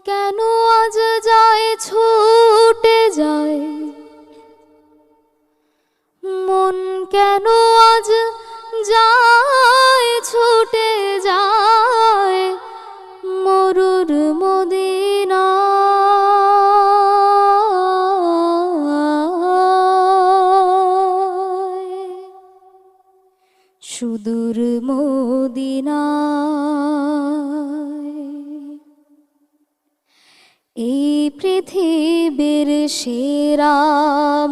কেন আজ যায় ছুটে যায়, মন কেন আজ যায় ছুটে যায় মরুর মদিনায়, সুদূর মদিনায়। এই পৃথিবীর সেরা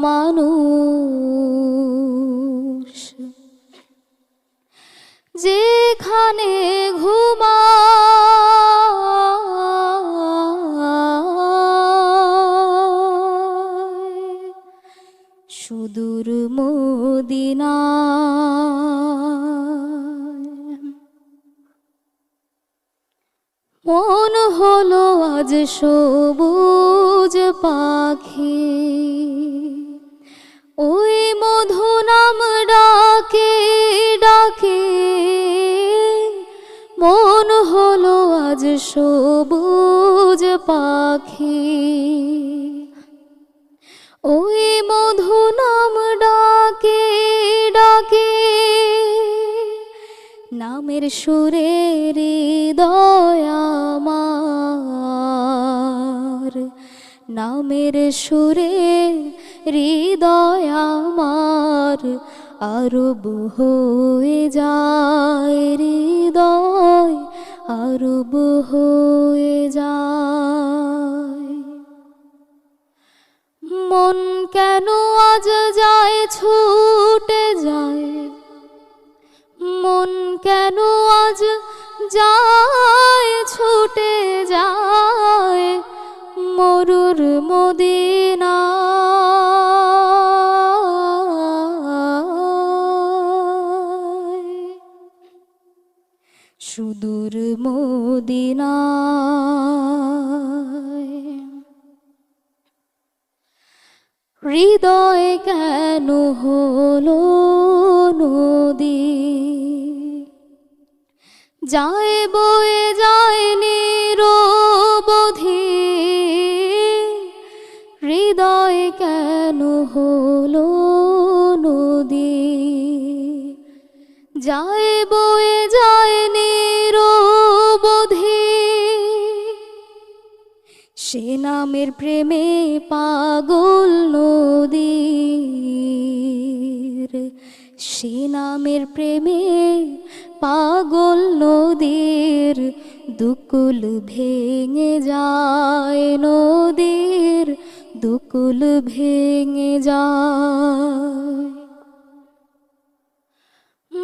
মানুষ যেখানে ঘুমায়, সুদূর মদিনায়। মন হলো আজ সবুজ পাখি, ওই মধু নাম ডাকে ডাকে। মন হলো আজ সবুজ পাখি, ওই মধু নাম ডাকে ডাকে। নামের সুরে হৃদয় আমার, নামের সুরে হৃদয় আমার আরব হয়ে যায়, হৃদয় আরব হয়ে যায়। মন কেন আজ যায় ছুটে যায়, মন কেন আজ যায় ছুটে যায় মরুর মদিনায়, সুদূর মদিনায়। হৃদয় কেন হলো নদী, যায় বয়ে যায় নিরবধি। হৃদয় কেন হলো নদী, যায় বয়ে যায় নিরবধি। সে নামের প্রেমে পাগল নদীর, সে নামের প্রেমে পাগল নদীর। দুকুল ভেঙে যায় নদীর, দুকুল ভেঙে যায়।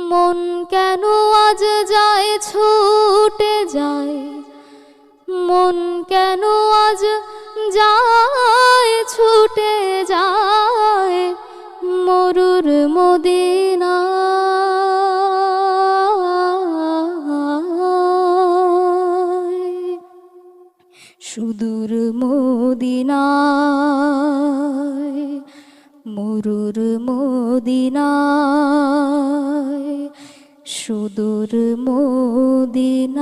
মন কেন আজ যায় ছুটে যায়, মন কেন আজ যায় ছুটে যায় মরুর মদিনায়, সুদূর মদিনায়, মরুর মদিনায়, সুদূর মদিনায়।